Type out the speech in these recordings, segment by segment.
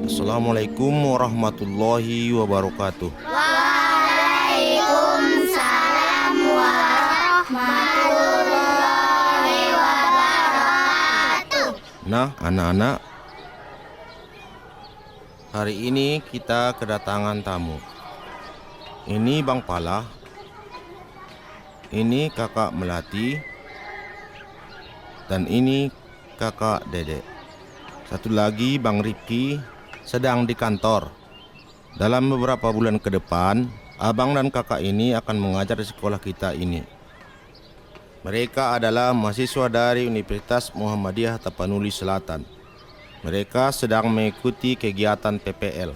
Assalamualaikum warahmatullahi wabarakatuh. Waalaikumsalam warahmatullahi wabarakatuh. Nah, anak-anak, hari ini kita kedatangan tamu. Ini Bang Pala, ini Kakak Melati, dan ini Kakak Dedek. Satu lagi Bang Rifki sedang di kantor. Dalam beberapa bulan ke depan, abang dan kakak ini akan mengajar di sekolah kita ini. Mereka adalah mahasiswa dari Universitas Muhammadiyah Tapanuli Selatan. Mereka sedang mengikuti kegiatan PPL.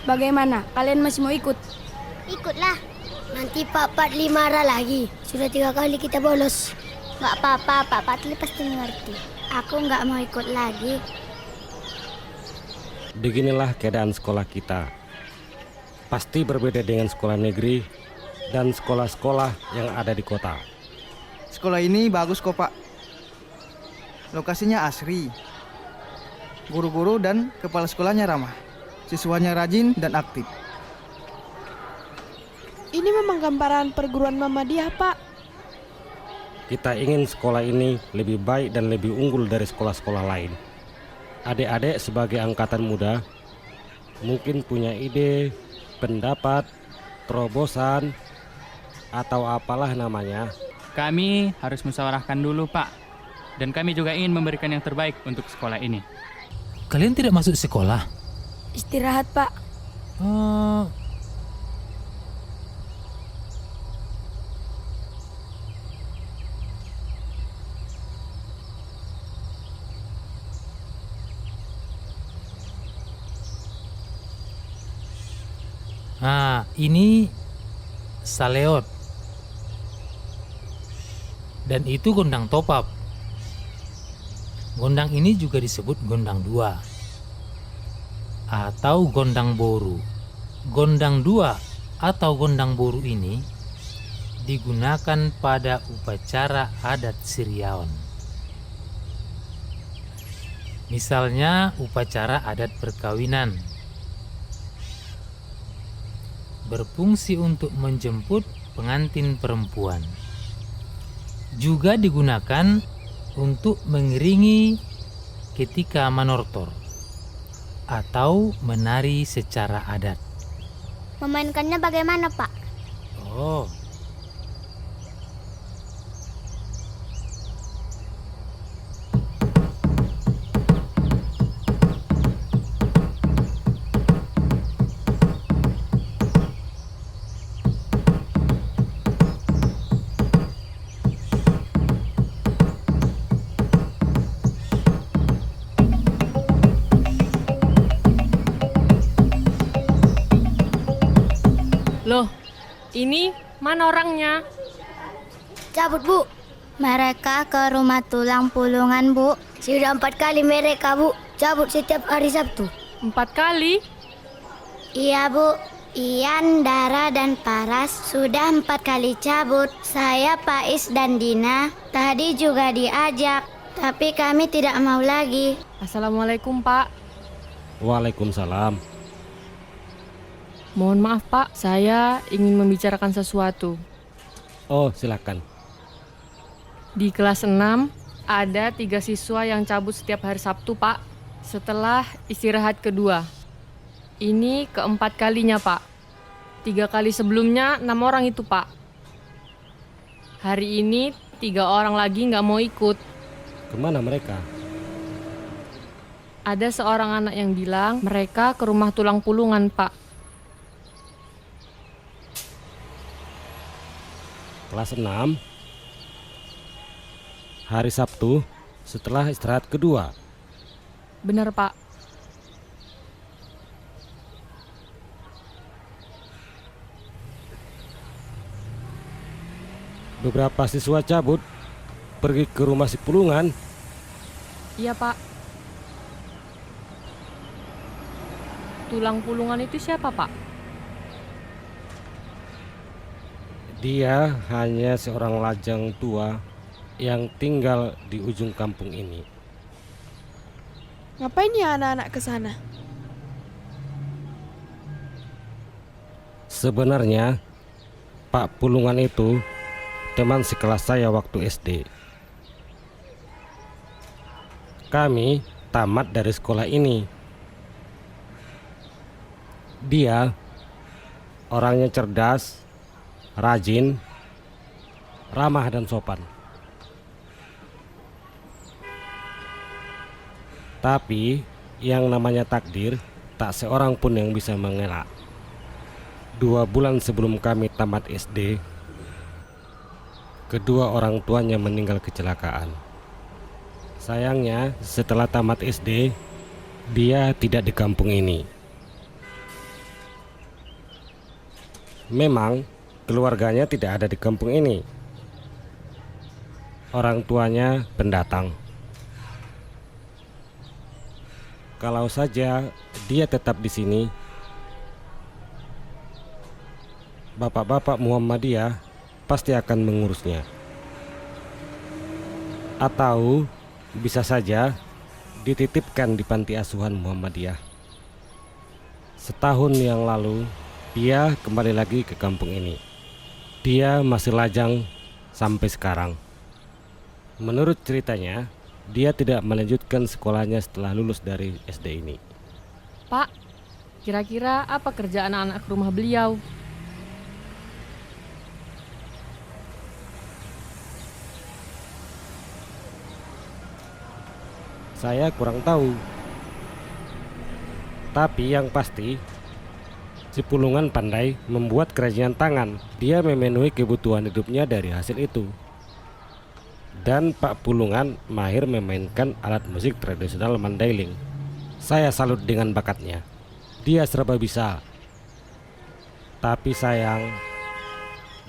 Bagaimana? Kalian masih mau ikut? Ikutlah. Nanti Pak Patli marah lagi. Sudah 3 kali kita bolos. Gak apa-apa, Pak Patli pasti mengerti. Aku gak mau ikut lagi. Beginilah keadaan sekolah kita. Pasti berbeda dengan sekolah negeri dan sekolah-sekolah yang ada di kota. Sekolah ini bagus kok, Pak. Lokasinya asri. Guru-guru dan kepala sekolahnya ramah. Siswanya rajin dan aktif. Ini memang gambaran perguruan Muhammadiyah, Pak. Kita ingin sekolah ini lebih baik dan lebih unggul dari sekolah-sekolah lain. Adik-adik sebagai angkatan muda mungkin punya ide, pendapat, terobosan, atau apalah namanya. Kami harus musyawarahkan dulu, Pak. Dan kami juga ingin memberikan yang terbaik untuk sekolah ini. Kalian tidak masuk sekolah? Istirahat, Pak. Nah, ini saleot. Dan itu gondang topap. Gondang ini juga disebut gondang 2 atau gondang boru. Gondang 2 atau gondang boru ini digunakan pada upacara adat Siriaon. Misalnya upacara adat perkawinan. Berfungsi untuk menjemput pengantin perempuan. Juga digunakan untuk mengiringi ketika manortor atau menari secara adat. Memainkannya bagaimana, Pak? Oh, Loh, ini mana orangnya? Cabut, Bu. Mereka ke rumah tulang pulungan, Bu. Sudah 4 kali mereka, Bu. Cabut setiap hari Sabtu. 4 kali? Iya, Bu. Ian, Dara, dan Paras sudah 4 kali cabut. Saya, Pais, dan Dina tadi juga diajak, tapi kami tidak mau lagi. Assalamualaikum, Pak. Waalaikumsalam. Mohon maaf Pak, saya ingin membicarakan sesuatu. Oh, silakan. Di kelas 6, ada 3 siswa yang cabut setiap hari Sabtu Pak, setelah istirahat kedua. Ini keempat kalinya Pak. 3 kali sebelumnya 6 orang itu Pak. Hari ini 3 orang lagi nggak mau ikut. Kemana mereka? Ada seorang anak yang bilang mereka ke rumah tulang pulungan, Pak. Kelas 6. Hari Sabtu setelah istirahat kedua. Benar, Pak. Beberapa siswa cabut pergi ke rumah si pulungan. Iya, Pak. Tulang pulungan itu siapa, Pak? Dia hanya seorang lajang tua yang tinggal di ujung kampung ini. Ngapain ya anak-anak ke sana? Sebenarnya Pak Pulungan itu teman sekelas saya waktu SD. Kami tamat dari sekolah ini. Dia orangnya cerdas, rajin, ramah dan sopan. Tapi yang namanya takdir tak seorang pun yang bisa mengelak. 2 bulan sebelum kami tamat SD, kedua orang tuanya meninggal kecelakaan. Sayangnya setelah tamat SD, dia tidak di kampung ini. Memang keluarganya tidak ada di kampung ini. Orang tuanya pendatang. Kalau saja dia tetap di sini, bapak-bapak Muhammadiyah pasti akan mengurusnya. Atau bisa saja dititipkan di panti asuhan Muhammadiyah. Setahun yang lalu dia kembali lagi ke kampung ini. Dia masih lajang sampai sekarang. Menurut ceritanya, dia tidak melanjutkan sekolahnya setelah lulus dari SD ini. Pak, kira-kira apa kerja anak-anak ke rumah beliau? Saya kurang tahu. Tapi yang pasti, si Pulungan pandai membuat kerajinan tangan. Dia memenuhi kebutuhan hidupnya dari hasil itu. Dan Pak Pulungan mahir memainkan alat musik tradisional Mandailing. Saya salut dengan bakatnya. Dia serba bisa. Tapi sayang,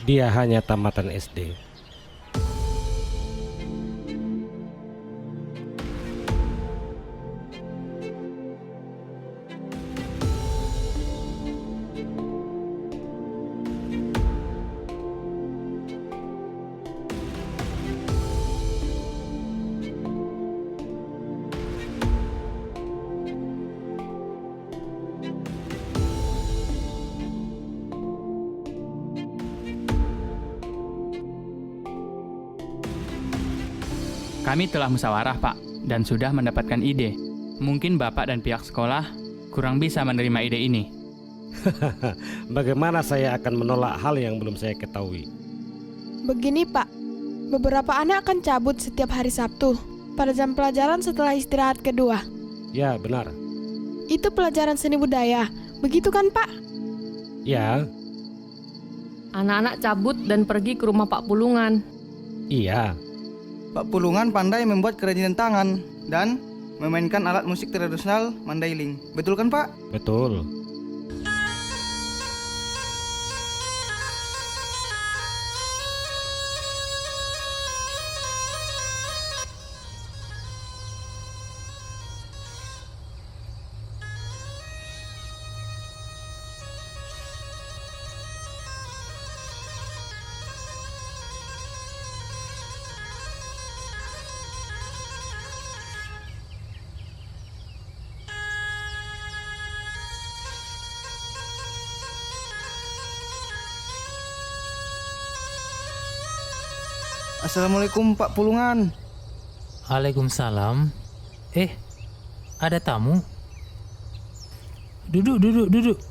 dia hanya tamatan SD. Kami telah musyawarah, Pak, dan sudah mendapatkan ide. Mungkin Bapak dan pihak sekolah kurang bisa menerima ide ini. Bagaimana saya akan menolak hal yang belum saya ketahui? Begini Pak, beberapa anak akan cabut setiap hari Sabtu pada jam pelajaran setelah istirahat kedua. Ya, benar. Itu pelajaran seni budaya, begitu kan Pak? Ya, Anak-anak cabut dan pergi ke rumah Pak Pulungan. iya. Pak Pulungan pandai membuat kerajinan tangan dan memainkan alat musik tradisional Mandailing. Betul kan Pak? Betul. Assalamualaikum Pak Pulungan. Waalaikumsalam. Ada tamu? Duduk.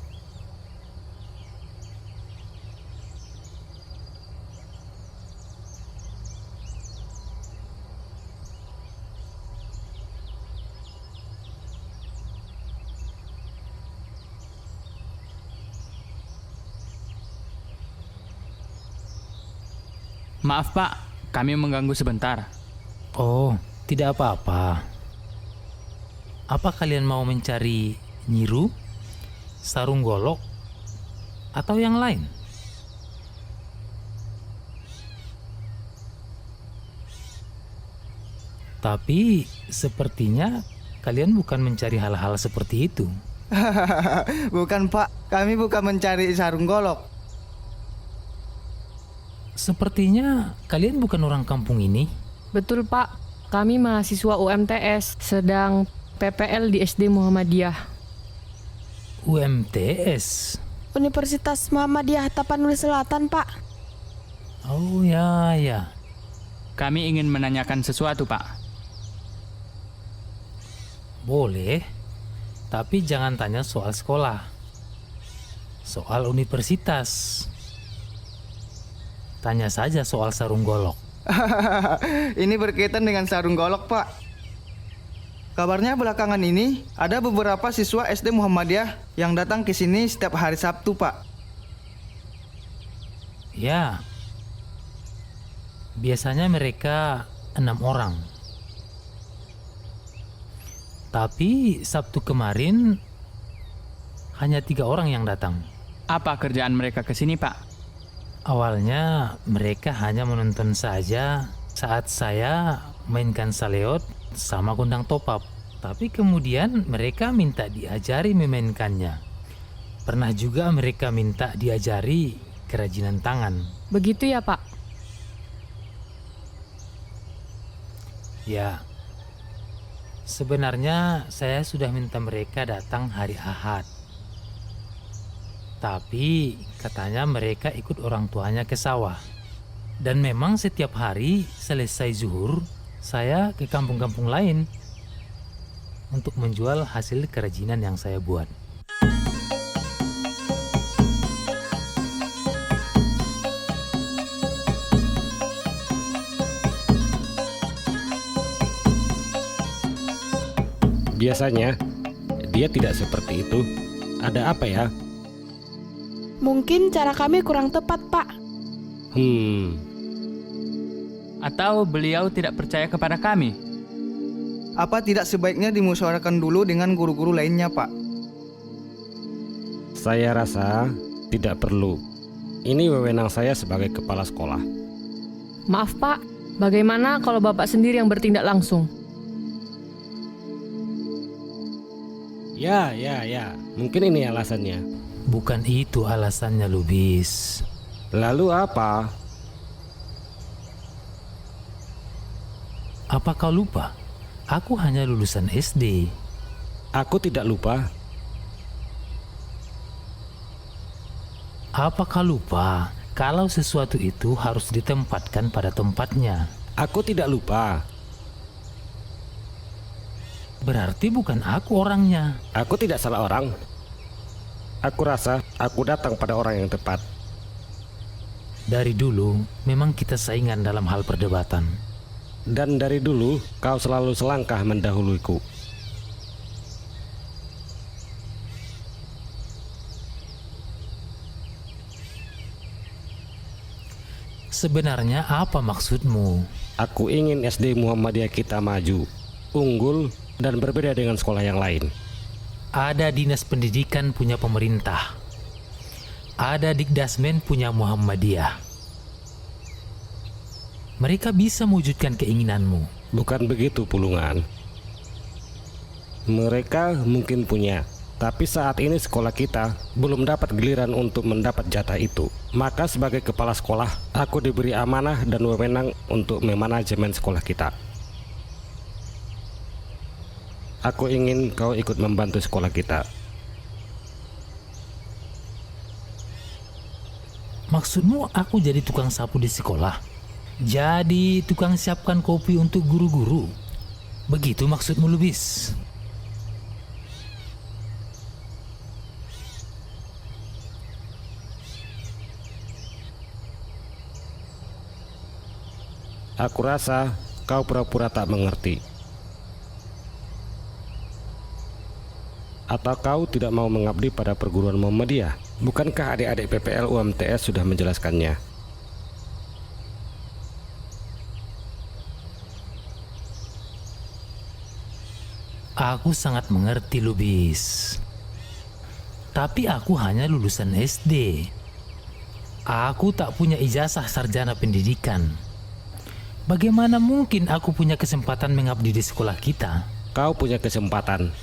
Maaf Pak, kami mengganggu sebentar. Oh, tidak apa-apa. Apa kalian mau mencari nyiru, sarung golok, atau yang lain? Tapi sepertinya kalian bukan mencari hal-hal seperti itu. Bukan Pak, kami bukan mencari sarung golok. Sepertinya kalian bukan orang kampung ini. Betul Pak, kami mahasiswa UMTS sedang PPL di SD Muhammadiyah. UMTS? Universitas Muhammadiyah Tapanuli Selatan, Pak. Oh ya. Kami ingin menanyakan sesuatu Pak. Boleh, tapi jangan tanya soal sekolah. Soal universitas. Tanya saja soal sarung golok. Ini berkaitan dengan sarung golok, Pak. Kabarnya belakangan ini ada beberapa siswa SD Muhammadiyah yang datang ke sini setiap hari Sabtu, Pak. Ya. Biasanya mereka 6 orang. Tapi Sabtu kemarin hanya 3 orang yang datang. Apa kerjaan mereka ke sini Pak? Awalnya mereka hanya menonton saja saat saya mainkan saleot sama gondang topap. Tapi kemudian mereka minta diajari memainkannya. Pernah juga mereka minta diajari kerajinan tangan. Begitu ya Pak? Ya, sebenarnya saya sudah minta mereka datang hari Ahad. Tapi katanya mereka ikut orang tuanya ke sawah. Dan memang setiap hari selesai zuhur, saya ke kampung-kampung lain untuk menjual hasil kerajinan yang saya buat. Biasanya dia tidak seperti itu. Ada apa ya? Mungkin cara kami kurang tepat, Pak. Atau beliau tidak percaya kepada kami? Apa tidak sebaiknya dimusyawarahkan dulu dengan guru-guru lainnya, Pak? Saya rasa tidak perlu. Ini wewenang saya sebagai kepala sekolah. Maaf Pak, bagaimana kalau Bapak sendiri yang bertindak langsung? Ya. Mungkin ini alasannya. Bukan itu alasannya, Lubis. Lalu apa? Apa kau lupa? Aku hanya lulusan SD. Aku tidak lupa. Apa kau lupa kalau sesuatu itu harus ditempatkan pada tempatnya? Aku tidak lupa. Berarti bukan aku orangnya. Aku tidak salah orang. Aku rasa aku datang pada orang yang tepat. Dari dulu memang kita saingan dalam hal perdebatan. Dan dari dulu kau selalu selangkah mendahuluiku. Sebenarnya apa maksudmu? Aku ingin SD Muhammadiyah kita maju, unggul, dan berbeda dengan sekolah yang lain. Ada dinas pendidikan punya pemerintah. Ada Dikdasmen punya Muhammadiyah. Mereka bisa mewujudkan keinginanmu. Bukan begitu, Pulungan. Mereka mungkin punya, tapi saat ini sekolah kita belum dapat giliran untuk mendapat jatah itu. Maka sebagai kepala sekolah, aku diberi amanah dan wewenang untuk memanajemen sekolah kita. Aku ingin kau ikut membantu sekolah kita. Maksudmu aku jadi tukang sapu di sekolah? Jadi tukang siapkan kopi untuk guru-guru. Begitu maksudmu, Lubis? Aku rasa kau pura-pura tak mengerti. Atau kau tidak mau mengabdi pada perguruan Muhammadiyah? Bukankah adik-adik PPL UMTS sudah menjelaskannya? Aku sangat mengerti, Lubis. Tapi aku hanya lulusan SD. Aku tak punya ijazah sarjana pendidikan. Bagaimana mungkin aku punya kesempatan mengabdi di sekolah kita? Kau punya kesempatan.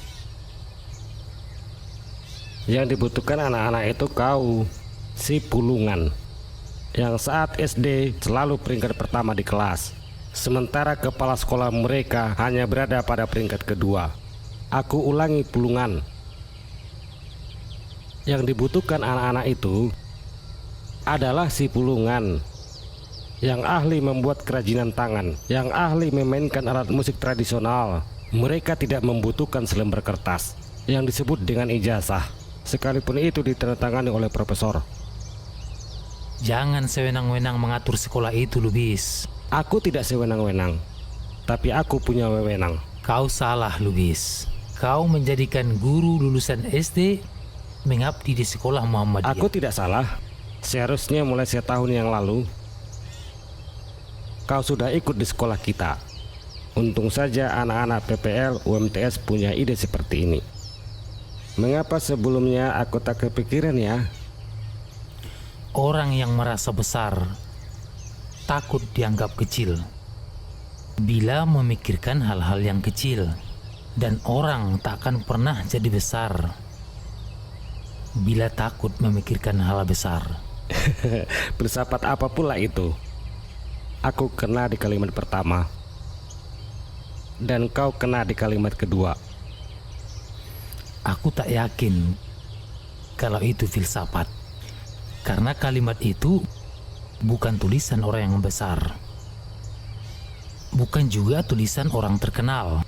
Yang dibutuhkan anak-anak itu kau, si pulungan, yang saat SD selalu peringkat pertama di kelas, sementara kepala sekolah mereka hanya berada pada peringkat kedua. Aku ulangi, pulungan. Yang dibutuhkan anak-anak itu adalah si pulungan, yang ahli membuat kerajinan tangan, yang ahli memainkan alat musik tradisional. Mereka tidak membutuhkan selembar kertas yang disebut dengan ijazah, sekalipun itu ditandatangani oleh profesor. Jangan sewenang-wenang mengatur sekolah itu, Lubis. Aku tidak sewenang-wenang, tapi aku punya wewenang. Kau salah, Lubis. Kau menjadikan guru lulusan SD mengabdi di sekolah Muhammadiyah. Aku tidak salah. Seharusnya mulai setahun yang lalu kau sudah ikut di sekolah kita. Untung saja anak-anak PPL UMTS punya ide seperti ini. Mengapa sebelumnya aku tak kepikiran ya? Orang yang merasa besar takut dianggap kecil bila memikirkan hal-hal yang kecil, dan orang tak akan pernah jadi besar bila takut memikirkan hal besar. Filsafat apa pula itu? Aku kena di kalimat pertama, dan kau kena di kalimat kedua. Aku tak yakin kalau itu filsafat, karena kalimat itu bukan tulisan orang yang besar, bukan juga tulisan orang terkenal.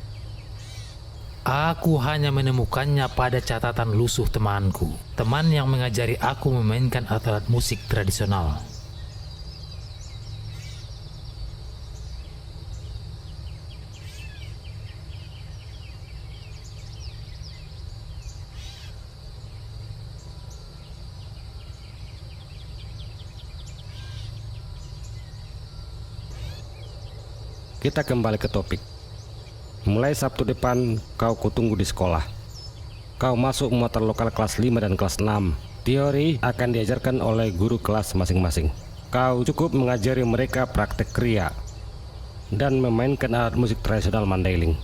Aku hanya menemukannya pada catatan lusuh temanku, teman yang mengajari aku memainkan alat musik tradisional. Kita kembali ke topik. Mulai Sabtu depan kau kutunggu di sekolah. Kau masuk muatan lokal kelas 5 dan kelas 6. Teori akan diajarkan oleh guru kelas masing-masing. Kau cukup mengajari mereka praktek kriya dan memainkan alat musik tradisional Mandailing.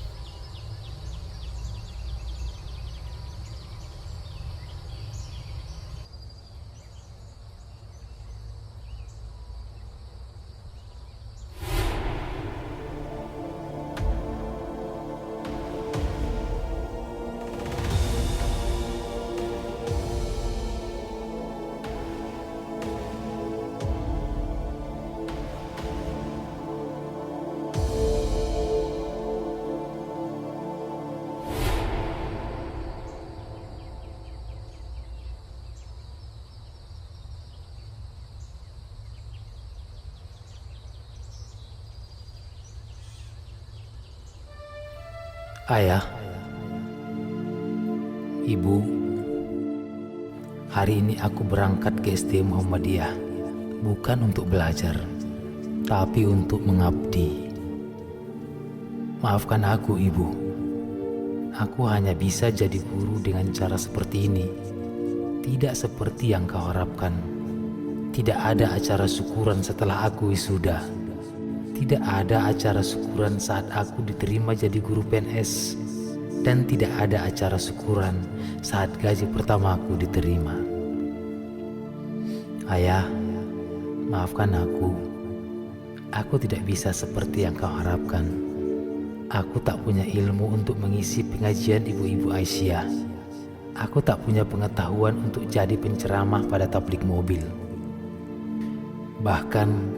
Ayah, Ibu, hari ini aku berangkat ke SD Muhammadiyah, bukan untuk belajar, tapi untuk mengabdi. Maafkan aku, Ibu. Aku hanya bisa jadi guru dengan cara seperti ini, tidak seperti yang kau harapkan. Tidak ada acara syukuran setelah aku wisuda. Tidak ada acara syukuran saat aku diterima jadi guru PNS, dan tidak ada acara syukuran saat gaji pertama aku diterima. Ayah, maafkan aku. Aku tidak bisa seperti yang kau harapkan. Aku tak punya ilmu untuk mengisi pengajian ibu-ibu Aisyah. Aku tak punya pengetahuan untuk jadi penceramah pada tablik mobil. Bahkan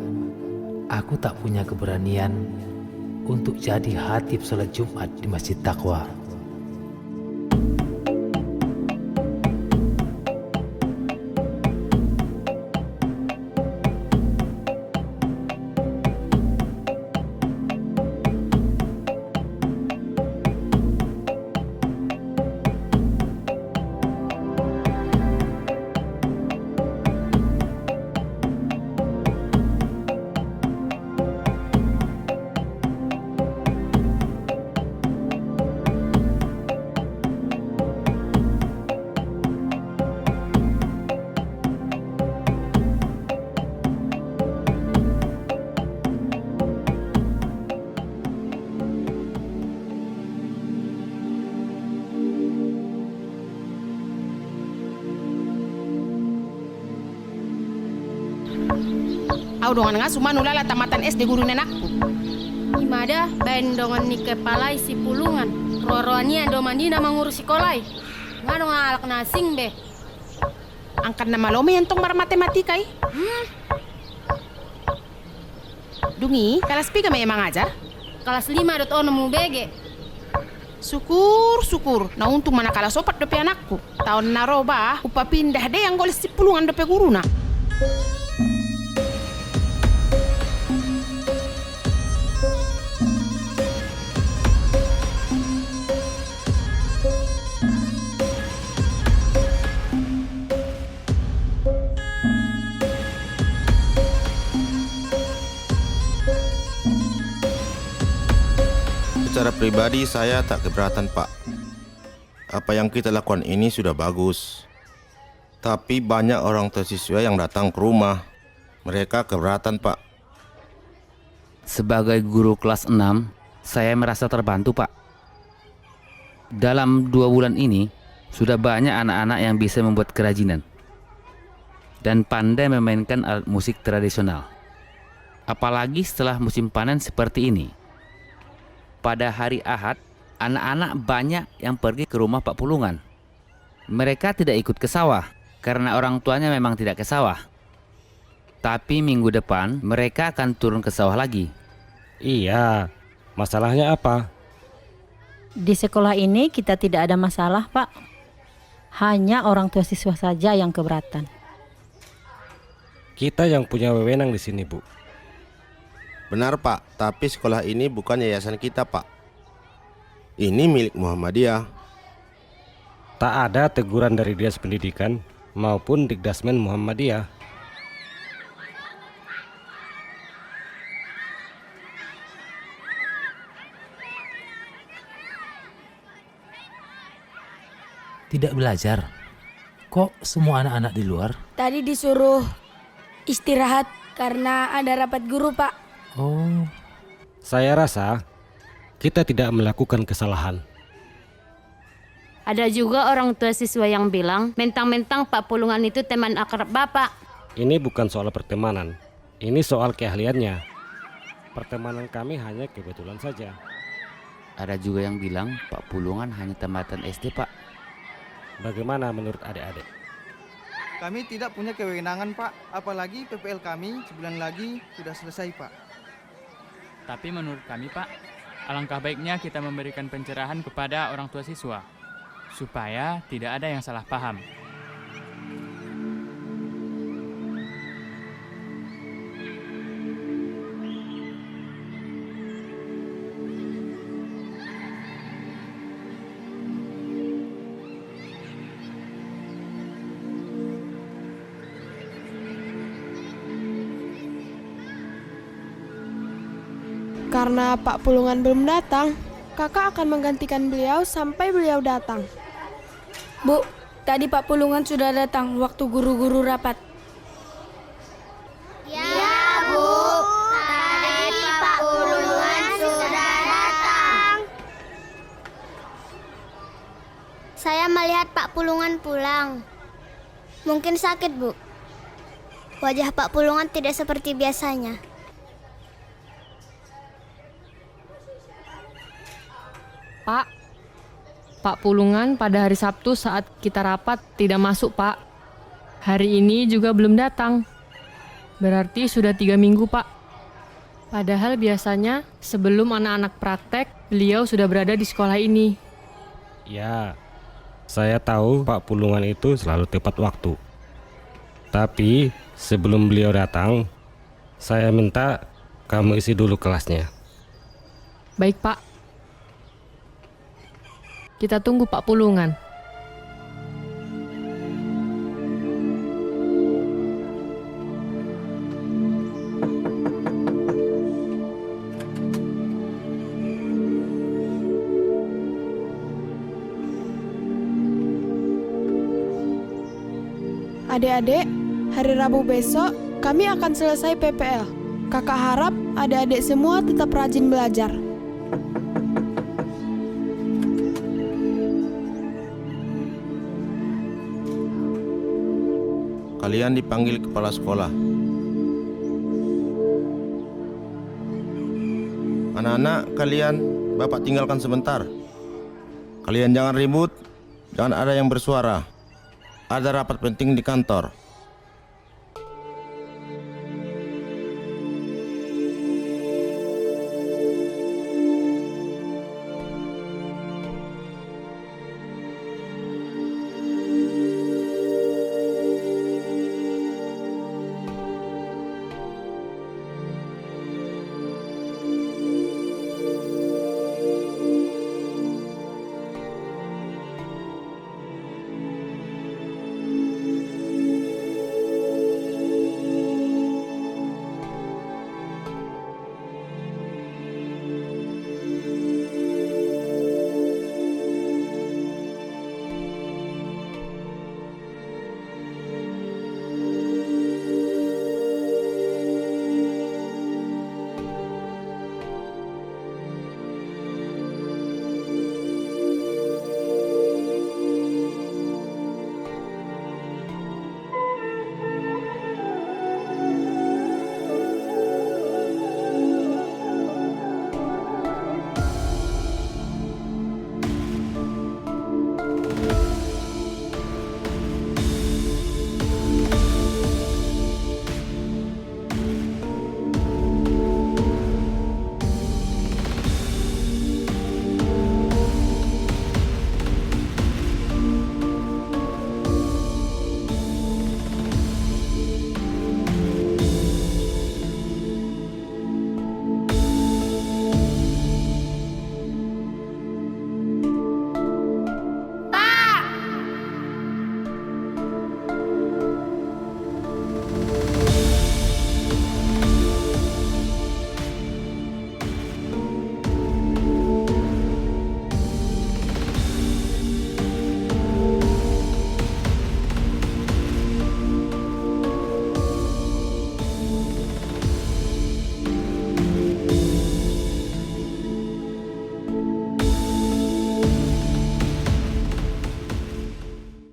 aku tak punya keberanian untuk jadi khatib sholat Jumat di Masjid Taqwa. Au dongan nga suma nulala tamatan SD guru nenakku. Imada bain dongan ni kepala isi pulungan. Roroania do mandina mengurus sekolah. Ngano nga alak nasing be. Angkat nama lome yang tong mar matematika i. Dungi, kelas piga me emang ajar? Kelas 5.0 mu bege. Syukur. Nah untung mana kalah sopat dope anakku. Tahun naroba, upa pindah deh yang goles si pulungan dope guruna. Secara pribadi saya tak keberatan, Pak. Apa yang kita lakukan ini sudah bagus. Tapi banyak orang tua siswa yang datang ke rumah. Mereka keberatan, Pak. Sebagai guru kelas 6, saya merasa terbantu, Pak. Dalam 2 bulan ini, sudah banyak anak-anak yang bisa membuat kerajinan dan pandai memainkan alat musik tradisional. Apalagi setelah musim panen seperti ini. Pada hari Ahad, anak-anak banyak yang pergi ke rumah Pak Pulungan. Mereka tidak ikut ke sawah, karena orang tuanya memang tidak ke sawah. Tapi minggu depan, mereka akan turun ke sawah lagi. Iya, masalahnya apa? Di sekolah ini kita tidak ada masalah, Pak. Hanya orang tua siswa saja yang keberatan. Kita yang punya wewenang di sini, Bu. Benar, Pak, tapi sekolah ini bukan yayasan kita, Pak. Ini milik Muhammadiyah. Tak ada teguran dari Dinas Pendidikan maupun Dikdasmen Muhammadiyah. Tidak belajar. Kok semua anak-anak di luar? Tadi disuruh istirahat karena ada rapat guru, Pak. Oh, Saya rasa kita tidak melakukan kesalahan. Ada juga orang tua siswa yang bilang, mentang-mentang Pak Pulungan itu teman akrab Bapak. Ini bukan soal pertemanan, ini soal keahliannya. Pertemanan kami hanya kebetulan saja. Ada juga yang bilang Pak Pulungan hanya tamatan SD, Pak. Bagaimana menurut adik-adik? Kami tidak punya kewenangan, Pak. Apalagi PPL kami sebulan lagi sudah selesai, Pak. Tapi menurut kami, Pak, alangkah baiknya kita memberikan pencerahan kepada orang tua siswa, supaya tidak ada yang salah paham. Karena Pak Pulungan belum datang, kakak akan menggantikan beliau sampai beliau datang. Bu, tadi Pak Pulungan sudah datang waktu guru-guru rapat. Ya, Bu. Tadi Pak Pulungan sudah datang. Saya melihat Pak Pulungan pulang. Mungkin sakit, Bu. Wajah Pak Pulungan tidak seperti biasanya. Pak Pulungan pada hari Sabtu saat kita rapat tidak masuk, Pak. Hari ini juga belum datang. Berarti sudah 3 minggu, Pak. Padahal biasanya sebelum anak-anak praktek, beliau sudah berada di sekolah ini. Ya, saya tahu Pak Pulungan itu selalu tepat waktu. Tapi sebelum beliau datang, saya minta kamu isi dulu kelasnya. Baik, Pak. Kita tunggu Pak Pulungan. Adik-adik, hari Rabu besok kami akan selesai PPL. Kakak harap adik-adik semua tetap rajin belajar. Kalian dipanggil kepala sekolah. Anak-anak kalian, Bapak tinggalkan sebentar. Kalian jangan ribut, jangan ada yang bersuara. Ada rapat penting di kantor.